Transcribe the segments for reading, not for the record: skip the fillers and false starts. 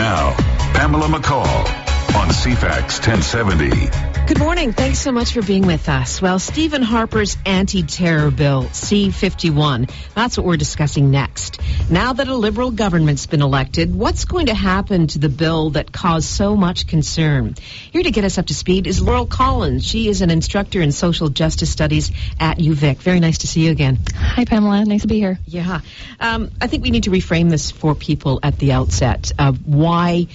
Now, Pamela McCall on CFAX 1070. Good morning. Thanks so much for being with us. Well, Stephen Harper's anti-terror bill, C-51, that's what we're discussing next. Now that a Liberal government's been elected, what's going to happen to the bill that caused so much concern? Here to get us up to speed is Laurel Collins. She is an instructor in social justice studies at UVic. Very nice to see you again. Hi, Pamela. Nice to be here. Yeah. I think we need to reframe this for people at the outset. Why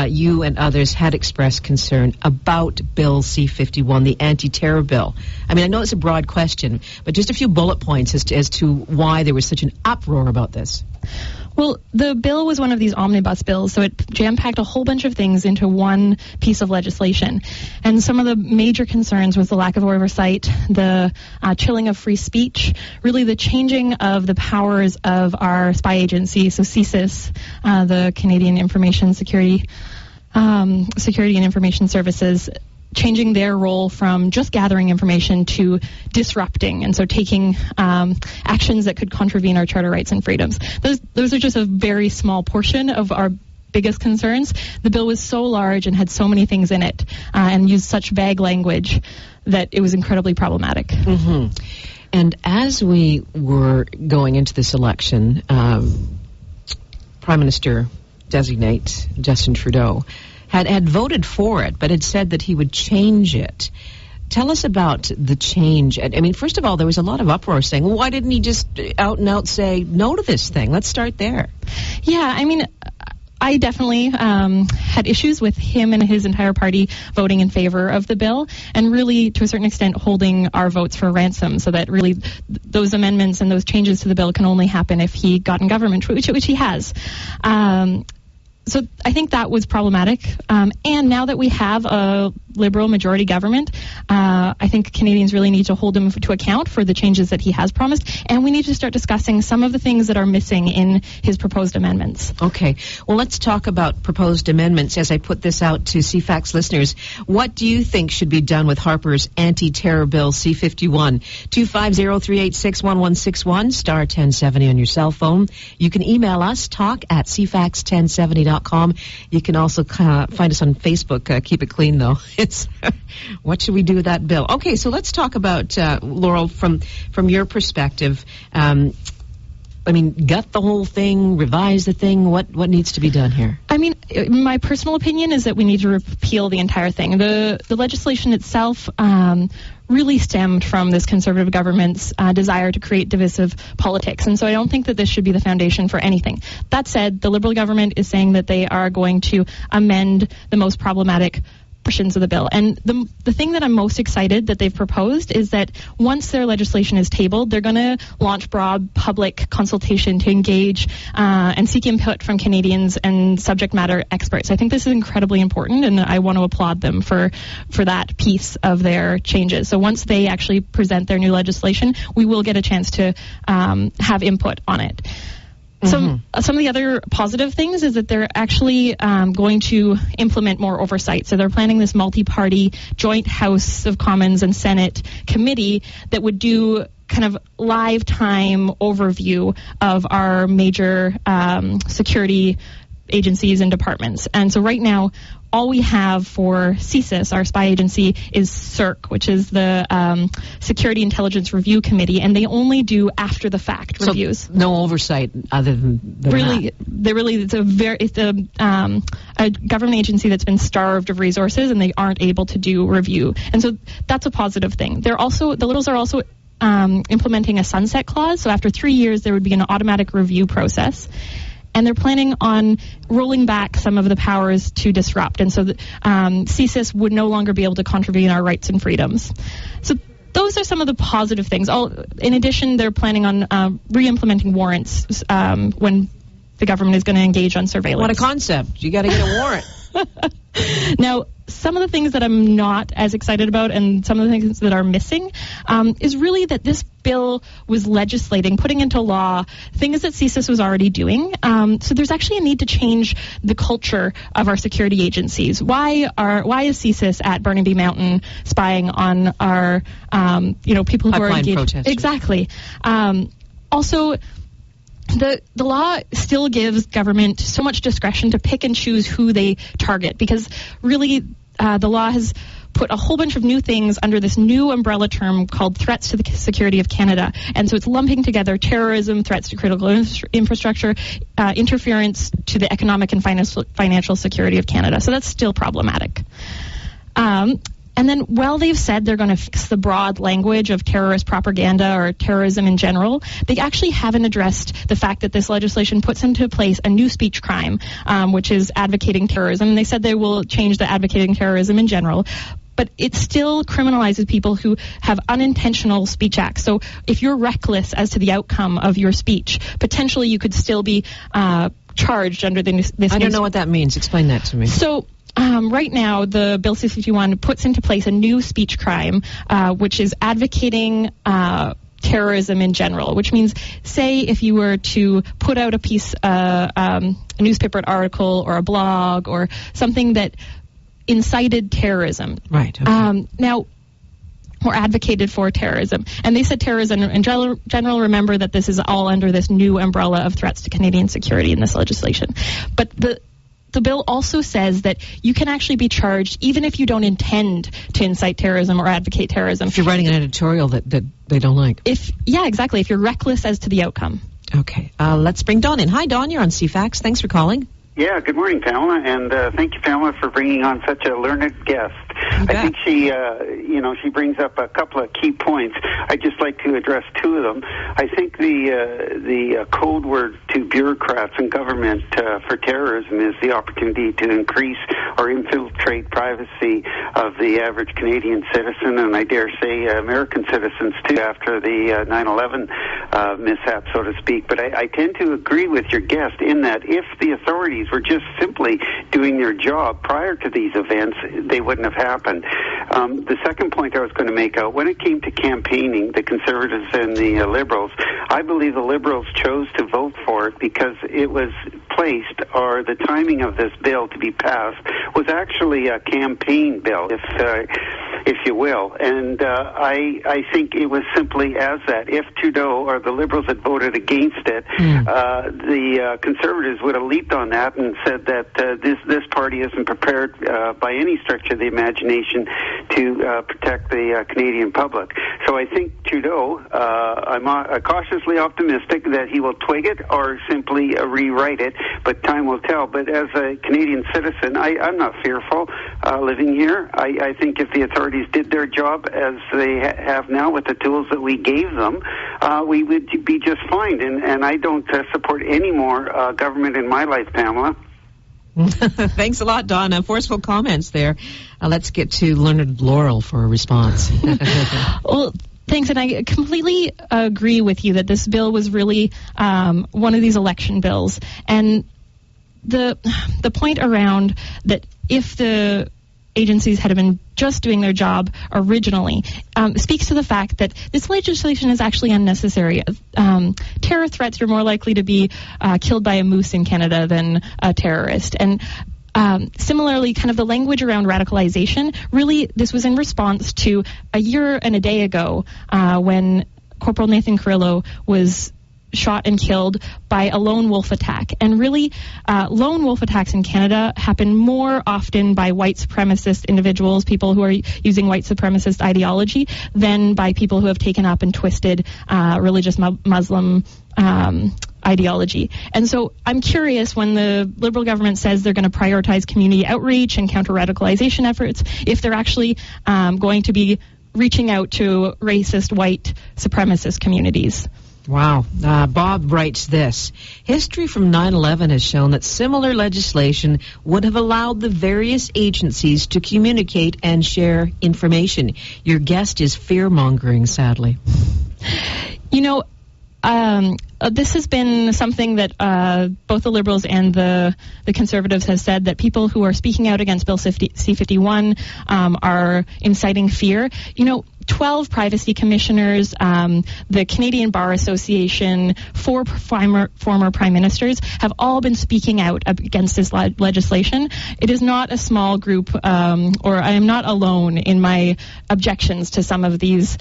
you and others had expressed concern about Bill C-51, the anti-terror bill. I mean, I know it's a broad question, but just a few bullet points as to why there was such an uproar about this. Well, the bill was one of these omnibus bills, so it jam-packed a whole bunch of things into one piece of legislation. And some of the major concerns was the lack of oversight, the chilling of free speech, really the changing of the powers of our spy agency, so CSIS, the Canadian Information Security and Information Services, changing their role from just gathering information to disrupting, and so taking actions that could contravene our charter rights and freedoms. Those are just a very small portion of our biggest concerns. The bill was so large and had so many things in it and used such vague language that it was incredibly problematic. Mm-hmm. And as we were going into this election, Prime Minister-designate Justin Trudeau had voted for it, but had said that he would change it. Tell us about the change. I mean, first of all, there was a lot of uproar saying, well, why didn't he just out and out say no to this thing? Let's start there. Yeah, I mean, I definitely had issues with him and his entire party voting in favor of the bill, and really, to a certain extent, holding our votes for ransom, so that really those amendments and those changes to the bill can only happen if he got in government, which he has. So I think that was problematic. And now that we have a Liberal majority government, I think Canadians really need to hold him to account for the changes that he has promised. And we need to start discussing some of the things that are missing in his proposed amendments. Okay. Well, let's talk about proposed amendments as I put this out to CFAX listeners. What do you think should be done with Harper's anti-terror bill C-51? 250-386-1161, star 1070 on your cell phone. You can email us, talk@cfax1070.com. You can also find us on Facebook. Keep it clean, though. What should we do with that bill? Okay, so let's talk about, Laurel, from your perspective. I mean, gut the whole thing, revise the thing. What needs to be done here? I mean, my personal opinion is that we need to repeal the entire thing. The legislation itself really stemmed from this Conservative government's desire to create divisive politics. And so I don't think that this should be the foundation for anything. That said, the Liberal government is saying that they are going to amend the most problematic portions of the bill. And the thing that I'm most excited that they've proposed is that once their legislation is tabled, they're going to launch broad public consultation to engage and seek input from Canadians and subject matter experts. I think this is incredibly important, and I want to applaud them for that piece of their changes. So once they actually present their new legislation, we will get a chance to have input on it. Some of the other positive things is that they're actually going to implement more oversight. So they're planning this multi-party joint House of Commons and Senate committee that would do kind of live time overview of our major security agencies and departments. And so right now, all we have for CSIS, our spy agency, is CIRC, which is the Security Intelligence Review Committee, and they only do after-the-fact reviews. No oversight other than really, that. It's a government agency that's been starved of resources, and they aren't able to do review. And so that's a positive thing. The Liberals are also implementing a sunset clause, so after 3 years there would be an automatic review process. And they're planning on rolling back some of the powers to disrupt. And so CSIS would no longer be able to contravene our rights and freedoms. So those are some of the positive things. In addition, they're planning on re-implementing warrants when the government is going to engage on surveillance. What a concept. You got to get a warrant. Now, some of the things that I'm not as excited about and some of the things that are missing is really that this bill was legislating, putting into law things that CSIS was already doing. So there's actually a need to change the culture of our security agencies. Why is CSIS at Burnaby Mountain spying on our people who are engaged? Protesters. Exactly. Also, the law still gives government so much discretion to pick and choose who they target, because really the law has put a whole bunch of new things under this new umbrella term called threats to the security of Canada. And so it's lumping together terrorism, threats to critical infrastructure, interference to the economic and financial security of Canada. So that's still problematic. And then, while they've said they're going to fix the broad language of terrorist propaganda or terrorism in general, they actually haven't addressed the fact that this legislation puts into place a new speech crime, which is advocating terrorism. And they said they will change the advocating terrorism in general, but it still criminalizes people who have unintentional speech acts. So if you're reckless as to the outcome of your speech, potentially you could still be charged under this. I don't know what that means. Explain that to me. So right now, the Bill C-51 puts into place a new speech crime, which is advocating terrorism in general, which means, say, if you were to put out a piece, a newspaper article or a blog or something that incited terrorism. Right. Okay. Now, or advocated for terrorism. And they said terrorism in general, remember that this is all under this new umbrella of threats to Canadian security in this legislation. But the bill also says that you can actually be charged even if you don't intend to incite terrorism or advocate terrorism. If you're writing an editorial that they don't like. Yeah, exactly. If you're reckless as to the outcome. Okay. Let's bring Dawn in. Hi, Dawn. You're on CFAX. Thanks for calling. Yeah, good morning, Pamela, and thank you, Pamela, for bringing on such a learned guest. I think she brings up a couple of key points. I'd just like to address two of them. I think the code word to bureaucrats and government for terrorism is the opportunity to increase or infiltrate privacy of the average Canadian citizen, and I dare say American citizens too, after the 9/11 mishap, so to speak. But I tend to agree with your guest in that if the authorities were just simply doing their job prior to these events, they wouldn't have happened. The second point I was going to make out, when it came to campaigning, the Conservatives and the Liberals, I believe the Liberals chose to vote for it because it was placed, or the timing of this bill to be passed was actually a campaign bill, if you will. And I think it was simply as that. If Trudeau or the Liberals had voted against it, the Conservatives would have leaped on that and said that this party isn't prepared by any stretch of the imagination to protect the Canadian public. So I think Trudeau, I'm cautiously optimistic that he will twig it or simply rewrite it, but time will tell. But as a Canadian citizen, I'm not fearful living here. I think if the authorities did their job as they have now with the tools that we gave them, we would be just fine. And I don't support any more government in my life, Pamela. Thanks a lot, Don. Forceful comments there. Let's get to Learned Laurel for a response. Well, thanks, and I completely agree with you that this bill was really one of these election bills. And the point around that if the agencies had been just doing their job originally speaks to the fact that this legislation is actually unnecessary. Terror threats are more likely to be killed by a moose in Canada than a terrorist. And similarly, kind of the language around radicalization, really this was in response to a year and a day ago when Corporal Nathan Carrillo was shot and killed by a lone wolf attack. And really, lone wolf attacks in Canada happen more often by white supremacist individuals, people who are using white supremacist ideology, than by people who have taken up and twisted religious Muslim ideology. And so I'm curious, when the Liberal government says they're going to prioritize community outreach and counter-radicalization efforts, if they're actually going to be reaching out to racist white supremacist communities. Wow. Bob writes this. History from 9/11 has shown that similar legislation would have allowed the various agencies to communicate and share information. Your guest is fear-mongering, sadly. You know, this has been something that both the Liberals and the Conservatives have said, that people who are speaking out against Bill C-51 are inciting fear. You know, 12 privacy commissioners, the Canadian Bar Association, 4 former prime ministers have all been speaking out against this legislation. It is not a small group, or I am not alone in my objections to some of these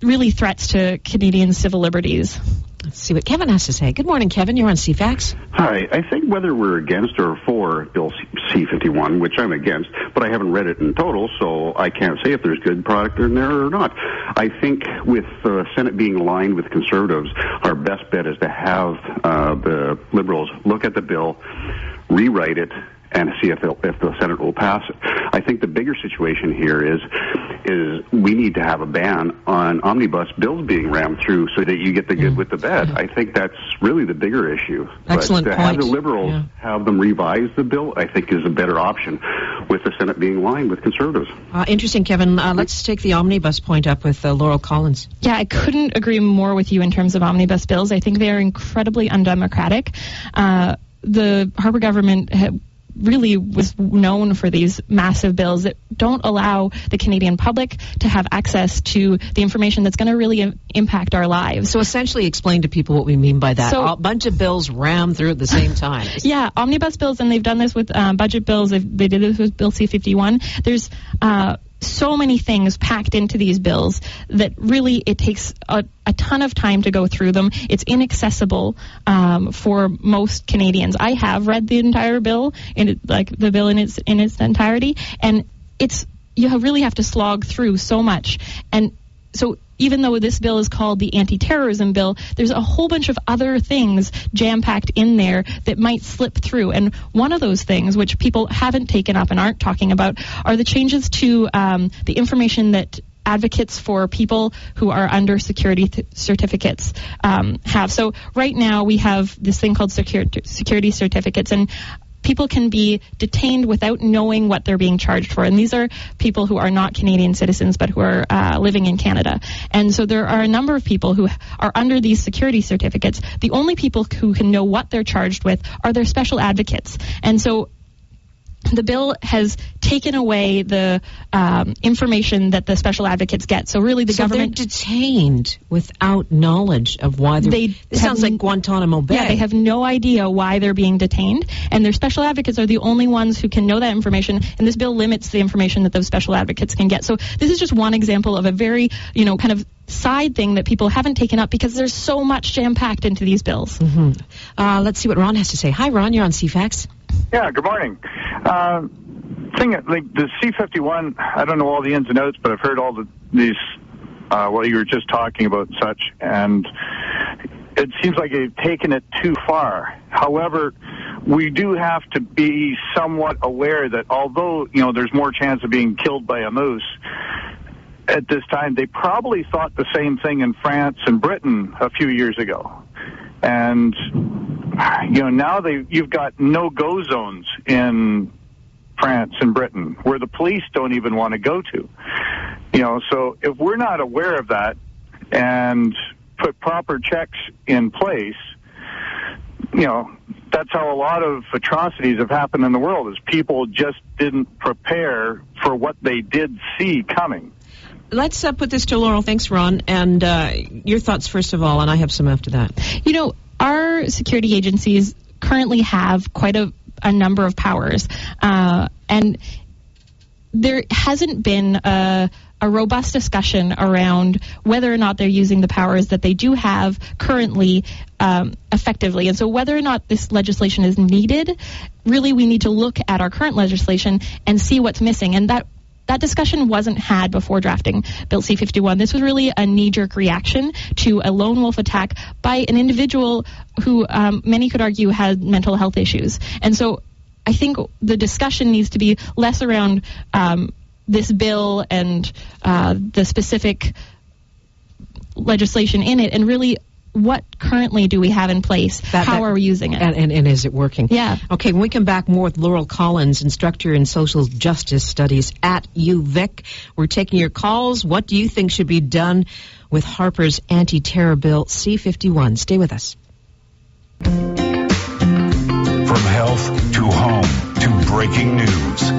really threats to Canadian civil liberties. Let's see what Kevin has to say. Good morning, Kevin. You're on CFAX. Hi. I think whether we're against or for Bill C-51, which I'm against, but I haven't read it in total, so I can't say if there's good product in there or not. I think with the Senate being aligned with conservatives, our best bet is to have the Liberals look at the bill, rewrite it, and see if the Senate will pass it. I think the bigger situation here is we need to have a ban on omnibus bills being rammed through so that you get the good with the bad. I think that's really the bigger issue. Excellent but to point. have the Liberals have them revise the bill, I think is a better option with the Senate being aligned with conservatives. Interesting, Kevin. Let's take the omnibus point up with Laurel Collins. Yeah, I couldn't agree more with you in terms of omnibus bills. I think they are incredibly undemocratic. The Harper government really was known for these massive bills that don't allow the Canadian public to have access to the information that's going to really impact our lives. So essentially explain to people what we mean by that. So, a bunch of bills rammed through at the same time. Yeah, omnibus bills, and they've done this with budget bills. They did this with Bill C-51. There's so many things packed into these bills that really it takes a ton of time to go through them. It's inaccessible for most Canadians. I have read the entire bill, the bill in its entirety, and you really have to slog through so much. And so even though this bill is called the anti-terrorism bill, there's a whole bunch of other things jam-packed in there that might slip through. And one of those things, which people haven't taken up and aren't talking about, are the changes to the information that advocates for people who are under security certificates have. So right now we have this thing called security certificates, and people can be detained without knowing what they're being charged for. And these are people who are not Canadian citizens but who are living in Canada. And so there are a number of people who are under these security certificates. The only people who can know what they're charged with are their special advocates. And so the bill has taken away the information that the special advocates get. So really the government... they're detained without knowledge of why they're... It sounds like Guantanamo Bay. Yeah, they have no idea why they're being detained, and their special advocates are the only ones who can know that information, and this bill limits the information that those special advocates can get. So this is just one example of a very, kind of side thing that people haven't taken up because there's so much jam-packed into these bills. Mm-hmm. Let's see what Ron has to say. Hi, Ron. You're on CFAX. Yeah, good morning. Like the C-51, I don't know all the ins and outs, but I've heard all these, what you were just talking about and such, and it seems like they've taken it too far. However, we do have to be somewhat aware that although, there's more chance of being killed by a moose, at this time, they probably thought the same thing in France and Britain a few years ago. And, now you've got no-go zones in France and Britain where the police don't even want to go to. So if we're not aware of that and put proper checks in place, that's how a lot of atrocities have happened in the world, is people just didn't prepare for what they did see coming. Let's put this to Laurel. Thanks, Ron. And your thoughts, first of all, and I have some after that. Our security agencies currently have quite a number of powers. And there hasn't been a robust discussion around whether or not they're using the powers that they do have currently effectively. And so whether or not this legislation is needed, really we need to look at our current legislation and see what's missing. And that discussion wasn't had before drafting Bill C-51. This was really a knee-jerk reaction to a lone wolf attack by an individual who many could argue had mental health issues. And so I think the discussion needs to be less around this bill and the specific legislation in it, and really what currently do we have in place? How are we using it? And is it working? Yeah. Okay, when we come back, more with Laurel Collins, instructor in social justice studies at UVic. We're taking your calls. What do you think should be done with Harper's anti-terror bill C-51? Stay with us. From health to home to breaking news,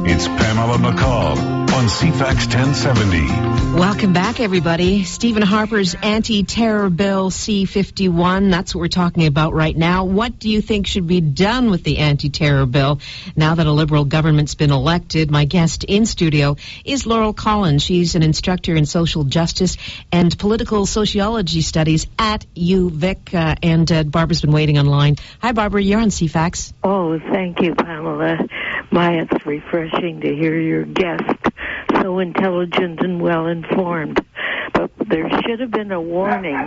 it's Pamela McCall on CFAX 1070. Welcome back, everybody. Stephen Harper's anti-terror bill C-51. That's what we're talking about right now. What do you think should be done with the anti-terror bill now that a Liberal government's been elected? My guest in studio is Laurel Collins. She's an instructor in social justice and political sociology studies at UVic. And Barbara's been waiting online. Hi, Barbara. You're on CFAX. Oh, thank you, Pamela. It's refreshing to hear your guest so intelligent and well-informed. But there should have been a warning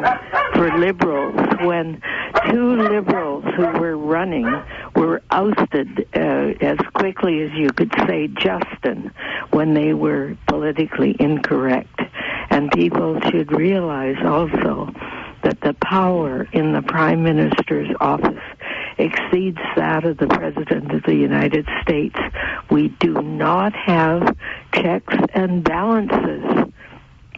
for Liberals when two Liberals who were running were ousted as quickly as you could say Justin when they were politically incorrect. And people should realize also that the power in the Prime Minister's office exceeds that of the President of the United States. We do not have checks and balances.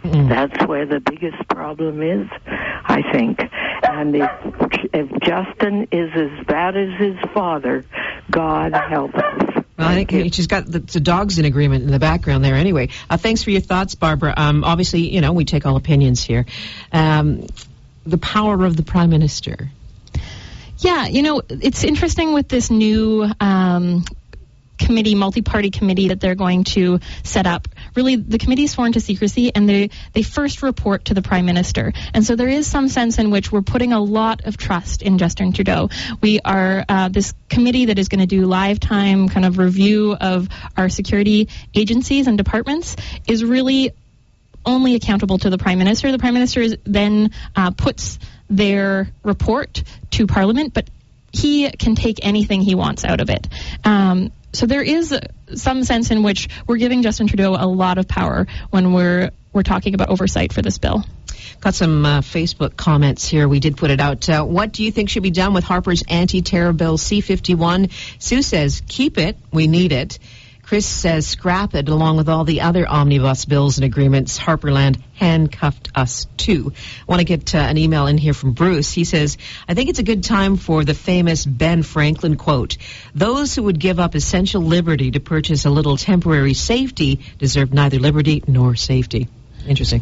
That's where the biggest problem is, I think. And if Justin is as bad as his father, God help us. Well, I think she's got the dogs in agreement in the background there anyway. Thanks for your thoughts, Barbara. Obviously, we take all opinions here. The power of the Prime Minister. Yeah, it's interesting with this new committee, multi-party committee that they're going to set up. Really, the committee is sworn to secrecy, and they first report to the Prime Minister. And so there is some sense in which we're putting a lot of trust in Justin Trudeau. We are this committee that is going to do live-time kind of review of our security agencies and departments is really only accountable to the Prime Minister. The Prime Minister then puts their report to Parliament, but he can take anything he wants out of it. So there is some sense in which we're giving Justin Trudeau a lot of power when we're talking about oversight for this bill. Got some Facebook comments here. We did put it out. What do you think should be done with Harper's anti-terror bill C-51? Sue says, keep it. We need it. Chris says, scrap it along with all the other omnibus bills and agreements Harperland handcuffed us to. I want to get an email in here from Bruce. He says, I think it's a good time for the famous Ben Franklin quote. Those who would give up essential liberty to purchase a little temporary safety deserve neither liberty nor safety. Interesting.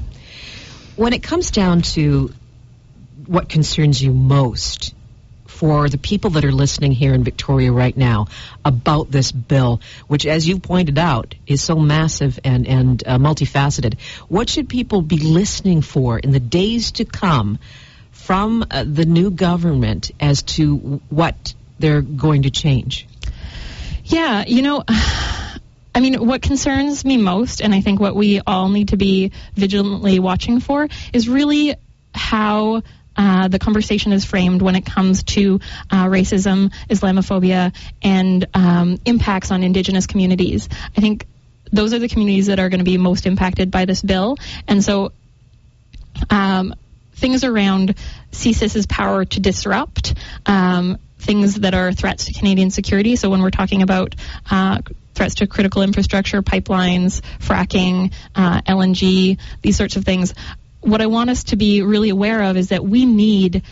When it comes down to what concerns you most, for the people that are listening here in Victoria right now about this bill, which, as you pointed out, is so massive and multifaceted, what should people be listening for in the days to come from the new government as to what they're going to change? Yeah, what concerns me most, and I think what we all need to be vigilantly watching for, is really how the conversation is framed when it comes to racism, Islamophobia, and impacts on Indigenous communities. I think those are the communities that are going to be most impacted by this bill. And so things around CSIS's power to disrupt, things that are threats to Canadian security. So when we're talking about threats to critical infrastructure, pipelines, fracking, LNG, these sorts of things, what I want us to be really aware of is that we need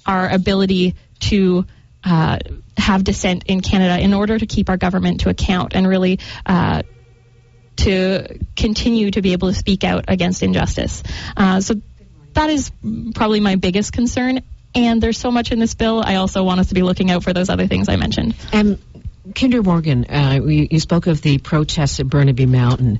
our ability to have dissent in Canada in order to keep our government to account and really to continue to be able to speak out against injustice. So that is probably my biggest concern. And there's so much in this bill. I also want us to be looking out for those other things I mentioned. Kinder Morgan, you spoke of the protests at Burnaby Mountain.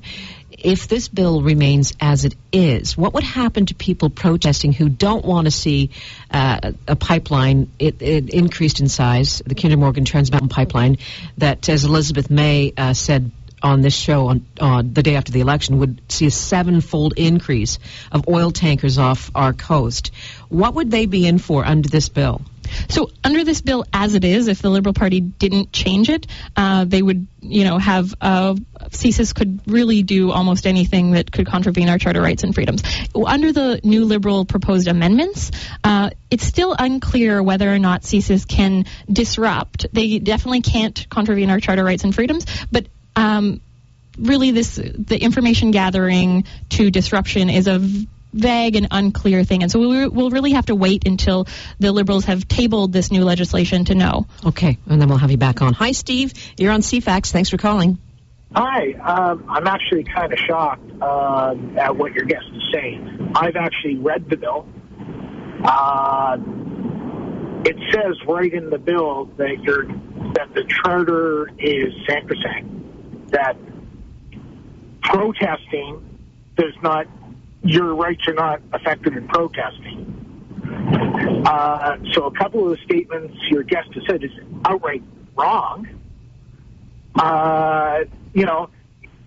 If this bill remains as it is, what would happen to people protesting who don't want to see a pipeline it increased in size, the Kinder Morgan Trans Mountain Pipeline, that, as Elizabeth May said on this show on the day after the election, would see a 7-fold increase of oil tankers off our coast? What would they be in for under this bill? So under this bill as it is, if the Liberal Party didn't change it, they would, have CSIS could really do almost anything that could contravene our charter rights and freedoms. Under the new Liberal proposed amendments, it's still unclear whether or not CSIS can disrupt. They definitely can't contravene our charter rights and freedoms, but really the information gathering to disruption is a vague and unclear thing. And so we'll really have to wait until the Liberals have tabled this new legislation to know. Okay, and then we'll have you back on. Hi, Steve. You're on CFAX. Thanks for calling. Hi. I'm actually kind of shocked at what your guest is saying. I've actually read the bill. It says right in the bill that the charter is sacrosanct, that protesting does not, your rights are not affected in protesting. So a couple of the statements your guest has said is outright wrong.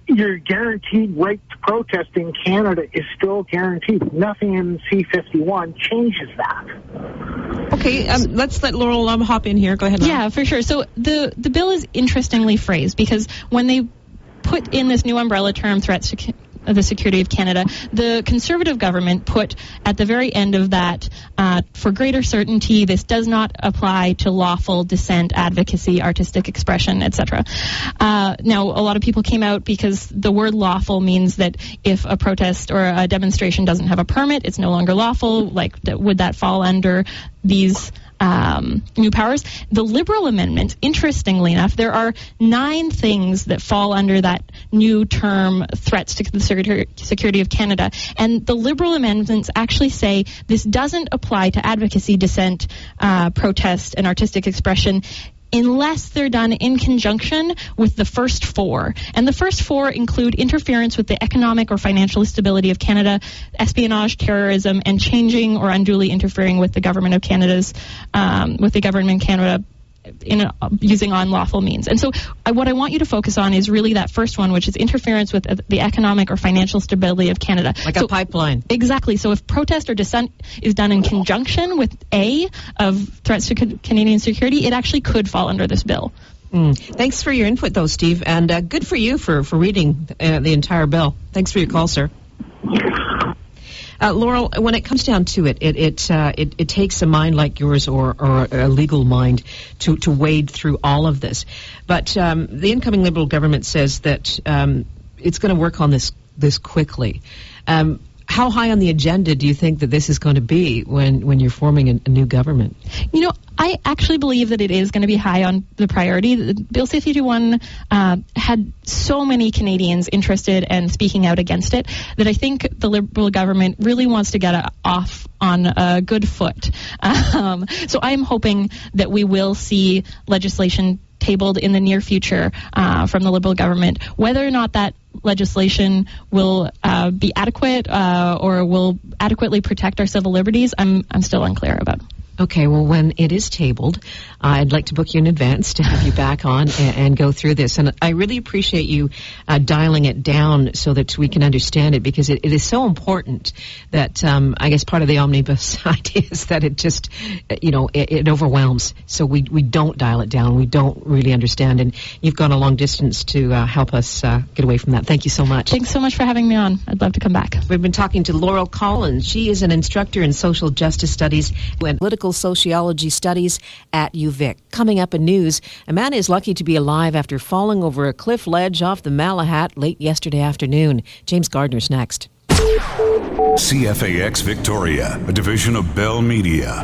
Your guaranteed right to protest in Canada is still guaranteed. Nothing in C-51 changes that. Okay, let's let Laurel hop in here. Go ahead, Laurel. Yeah, for sure. So the bill is interestingly phrased because when they put in this new umbrella term, threats to the security of Canada, the Conservative government put at the very end of that, for greater certainty, this does not apply to lawful dissent, advocacy, artistic expression, etc. Now, a lot of people came out because the word lawful means that if a protest or a demonstration doesn't have a permit, it's no longer lawful. Like, would that fall under these new powers? The Liberal amendment, interestingly enough, there are 9 things that fall under that new term, threats to the security of Canada. And the Liberal amendments actually say this doesn't apply to advocacy, dissent, protest, and artistic expression unless they're done in conjunction with the first 4. And the first 4 include interference with the economic or financial stability of Canada, espionage, terrorism, and changing or unduly interfering with the government of Canada's, using unlawful means. And so what I want you to focus on is really that first one, which is interference with the economic or financial stability of Canada. Like a pipeline. Exactly. So if protest or dissent is done in conjunction with A, of threats to Canadian security, it actually could fall under this bill. Thanks for your input, though, Steve, and good for you for reading the entire bill. Thanks for your call, sir. Laurel, when it comes down to it, it takes a mind like yours or a legal mind to wade through all of this. But the incoming Liberal government says that it's going to work on this quickly. How high on the agenda do you think that this is going to be when you're forming a new government? I actually believe that it is going to be high on the priority. Bill C-51 had so many Canadians interested and speaking out against it that I think the Liberal government really wants to get off on a good foot. So I'm hoping that we will see legislation tabled in the near future from the Liberal government. Whether or not that legislation will be adequate or will adequately protect our civil liberties, I'm still unclear about. Okay, well, when it is tabled, I'd like to book you in advance to have you back on and go through this. And I really appreciate you dialing it down so that we can understand it, because it is so important that, I guess part of the omnibus idea is that it just, it overwhelms. So we don't dial it down. We don't really understand. And you've gone a long distance to help us get away from that. Thank you so much. Thanks so much for having me on. I'd love to come back. We've been talking to Laurel Collins. She is an instructor in social justice studies and political sociology studies at UVic. Coming up in news, a man is lucky to be alive after falling over a cliff ledge off the Malahat late yesterday afternoon. James Gardner's next. CFAX Victoria, a division of Bell Media.